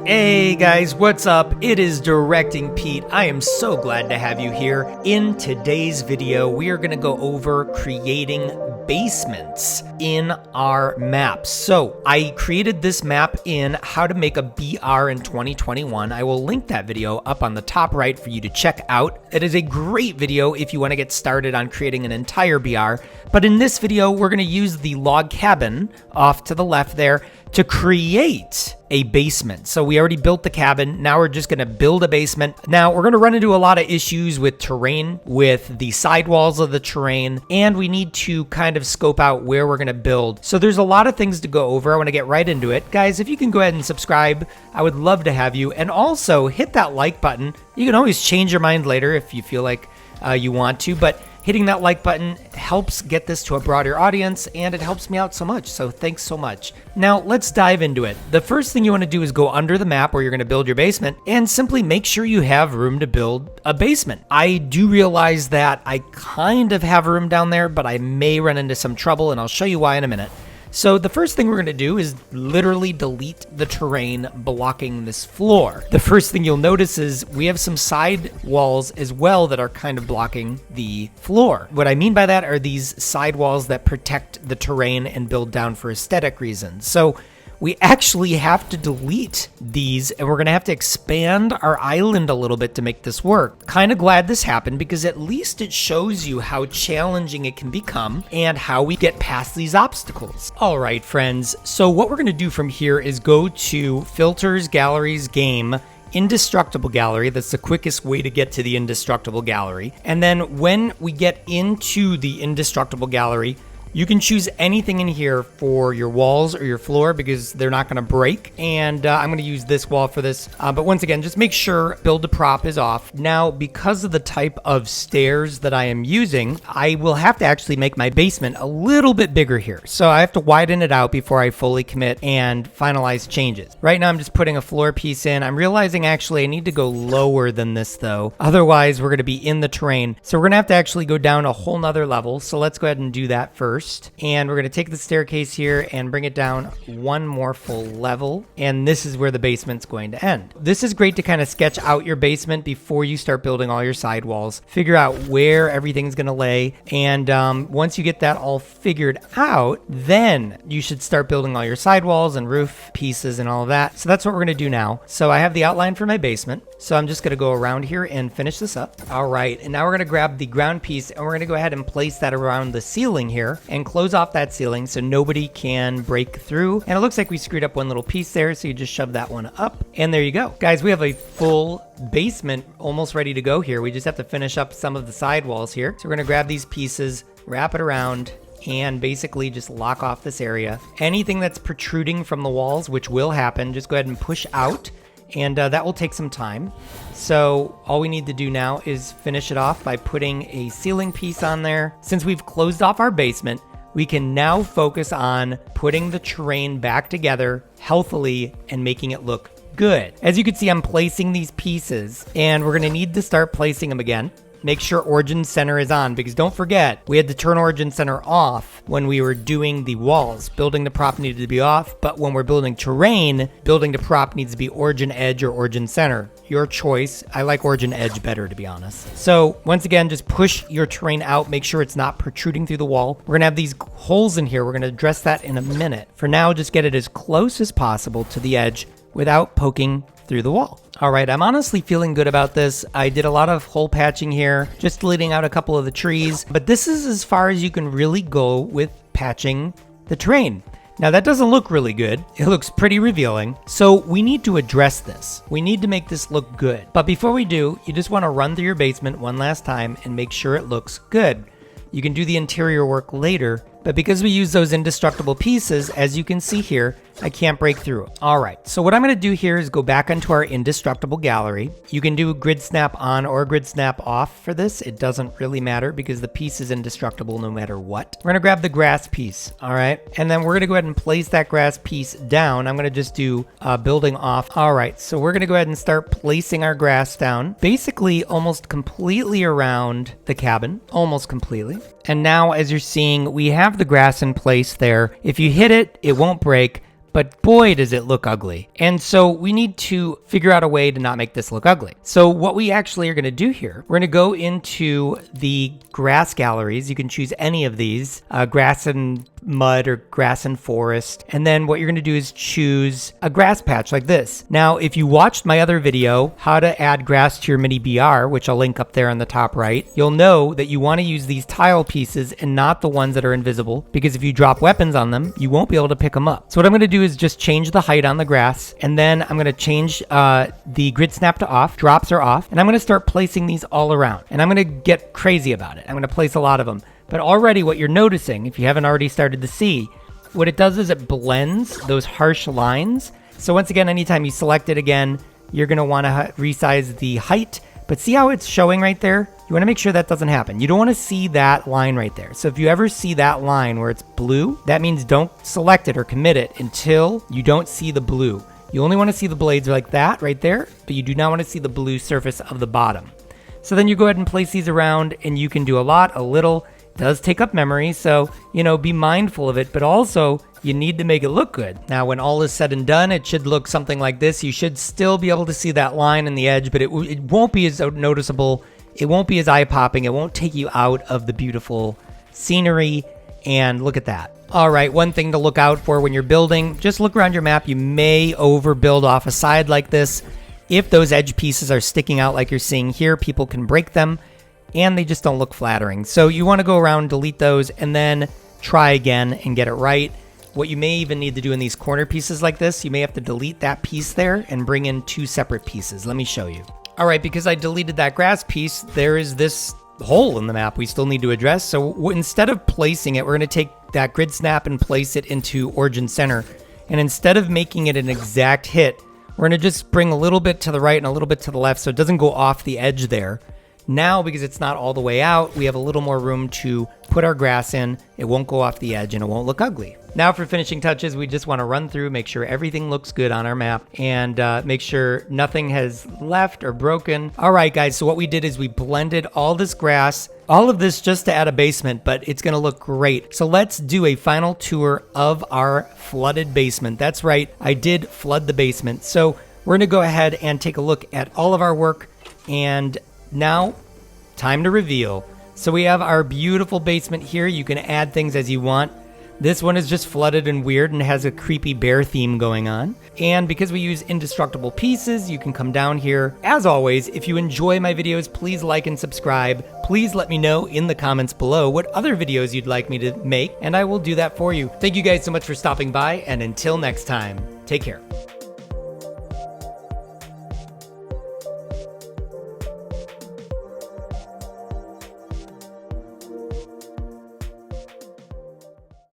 Hey guys, what's up? It is DirectingPete. I am so glad to have you here. In today's video, we are going to go over creating basements in our maps. So I created this map in how to make a BR in 2021. I will link that video up on the top right for you to check out. It is a great video if you want to get started on creating an entire BR. But in this video, we're going to use the log cabin off to the left there to create a basement. So we already built the cabin. Now we're just going to build a basement. Now we're going to run into a lot of issues with terrain, with the sidewalls of the terrain, and we need to kind of scope out where we're going to build. So there's a lot of things to go over. I want to get right into it. Guys, if you can go ahead and subscribe, I would love to have you. And also hit that like button. You can always change your mind later if you feel like you want to, but hitting that like button helps get this to a broader audience, and it helps me out so much, so thanks so much. Now, let's dive into it. The first thing you want to do is go under the map where you're going to build your basement, and simply make sure you have room to build a basement. I do realize that I kind of have room down there, but I may run into some trouble, and I'll show you why in a minute. So the first thing we're going to do is literally delete the terrain blocking this floor. The first thing you'll notice is we have some side walls as well that are kind of blocking the floor. What I mean by that are these side walls that protect the terrain and build down for aesthetic reasons. So we actually have to delete these, and we're going to have to expand our island a little bit to make this work. Kind of glad this happened because at least it shows you how challenging it can become and how we get past these obstacles. All right, friends. So what we're going to do from here is go to Filters, Galleries, Game, Indestructible Gallery. That's the quickest way to get to the Indestructible Gallery. And then when we get into the Indestructible Gallery, you can choose anything in here for your walls or your floor because they're not going to break. And I'm going to use this wall for this. But once again, just make sure build to prop is off. Now, because of the type of stairs that I am using, I will have to actually make my basement a little bit bigger here. So I have to widen it out before I fully commit and finalize changes. Right now, I'm just putting a floor piece in. I'm realizing actually I need to go lower than this though. Otherwise, we're going to be in the terrain. So we're going to have to actually go down a whole nother level. So let's go ahead and do that first. And we're going to take the staircase here and bring it down one more full level. And this is where the basement's going to end. This is great to kind of sketch out your basement before you start building all your sidewalls. Figure out where everything's going to lay. And once you get that all figured out, then you should start building all your sidewalls and roof pieces and all of that. So that's what we're going to do now. So I have the outline for my basement. So I'm just going to go around here and finish this up. All right. And now we're going to grab the ground piece and we're going to go ahead and place that around the ceiling here and close off that ceiling so nobody can break through. And it looks like we screwed up one little piece there, so you just shove that one up. And there you go. Guys, we have a full basement almost ready to go here. We just have to finish up some of the side walls here. So we're going to grab these pieces, wrap it around, and basically just lock off this area. Anything that's protruding from the walls, which will happen, just go ahead and push out. And that will take some time. So all we need to do now is finish it off by putting a ceiling piece on there. Since we've closed off our basement, we can now focus on putting the terrain back together healthily and making it look good. As you can see, I'm placing these pieces and we're going to need to start placing them again. Make sure Origin Center is on because don't forget, we had to turn Origin Center off when we were doing the walls. Building the prop needed to be off, but when we're building terrain, building the prop needs to be Origin Edge or Origin Center. Your choice. I like Origin Edge better, to be honest. So once again, just push your terrain out. Make sure it's not protruding through the wall. We're going to have these holes in here. We're going to address that in a minute. For now, just get it as close as possible to the edge without poking through the wall. All right, I'm honestly feeling good about this. I did a lot of hole patching here, just deleting out a couple of the trees, but this is as far as you can really go with patching the terrain. Now that doesn't look really good. It looks pretty revealing. So we need to address this. We need to make this look good. But before we do, you just want to run through your basement one last time and make sure it looks good. You can do the interior work later, but because we use those indestructible pieces, as you can see here, I can't break through. All right, so what I'm going to do here is go back onto our Indestructible Gallery. You can do Grid Snap on or Grid Snap off for this. It doesn't really matter because the piece is indestructible no matter what. We're going to grab the grass piece, all right? And then we're going to go ahead and place that grass piece down. I'm going to just do building off. All right, so we're going to go ahead and start placing our grass down, basically almost completely around the cabin, almost completely. And now, as you're seeing, we have the grass in place there. If you hit it, it won't break. but boy, does it look ugly. And so we need to figure out a way to not make this look ugly. So what we actually are going to do here, we're going to go into the grass galleries. You can choose any of these, grass and mud or grass and forest. And then what you're going to do is choose a grass patch like this. Now, if you watched my other video, how to add grass to your mini BR, which I'll link up there on the top right, you'll know that you want to use these tile pieces and not the ones that are invisible, because if you drop weapons on them, you won't be able to pick them up. So what I'm going to do is just change the height on the grass, and then I'm going to change the grid snap to off, drops are off, and I'm going to start placing these all around. And I'm going to get crazy about it. I'm going to place a lot of them. But already what you're noticing, if you haven't already started to see, what it does is it blends those harsh lines. So once again, anytime you select it again, you're going to want to resize the height. But see how it's showing right there? You want to make sure that doesn't happen. You don't want to see that line right there. So if you ever see that line where it's blue, that means don't select it or commit it until you don't see the blue. You only want to see the blades like that right there, but you do not want to see the blue surface of the bottom. So then you go ahead and place these around, and you can do a lot, a little. It does take up memory, so, you know, be mindful of it, but also you need to make it look good. Now, when all is said and done, it should look something like this. You should still be able to see that line in the edge, but it won't be as noticeable. It won't be as eye-popping. It won't take you out of the beautiful scenery, and look at that. All right, one thing to look out for when you're building, just look around your map. You may overbuild off a side like this. If those edge pieces are sticking out like you're seeing here, people can break them, and they just don't look flattering. So you want to go around, delete those, and then try again and get it right. What you may even need to do in these corner pieces like this, you may have to delete that piece there and bring in two separate pieces. Let me show you. All right, because I deleted that grass piece, there is this hole in the map we still need to address. So instead of placing it, we're going to take that grid snap and place it into origin center. And instead of making it an exact hit, we're going to just bring a little bit to the right and a little bit to the left so it doesn't go off the edge there. Now, because it's not all the way out, we have a little more room to put our grass in. It won't go off the edge and it won't look ugly. Now for finishing touches, we just want to run through, make sure everything looks good on our map, and make sure nothing has left or broken. All right, guys, so what we did is we blended all this grass, all of this just to add a basement, but it's going to look great. So let's do a final tour of our flooded basement. That's right, I did flood the basement. So we're going to go ahead and take a look at all of our work, and now, time to reveal. So we have our beautiful basement here. You can add things as you want. This one is just flooded and weird and has a creepy bear theme going on. And because we use indestructible pieces, you can come down here. As always, if you enjoy my videos, please like and subscribe. Please let me know in the comments below what other videos you'd like me to make, and I will do that for you. Thank you guys so much for stopping by, and until next time, take care.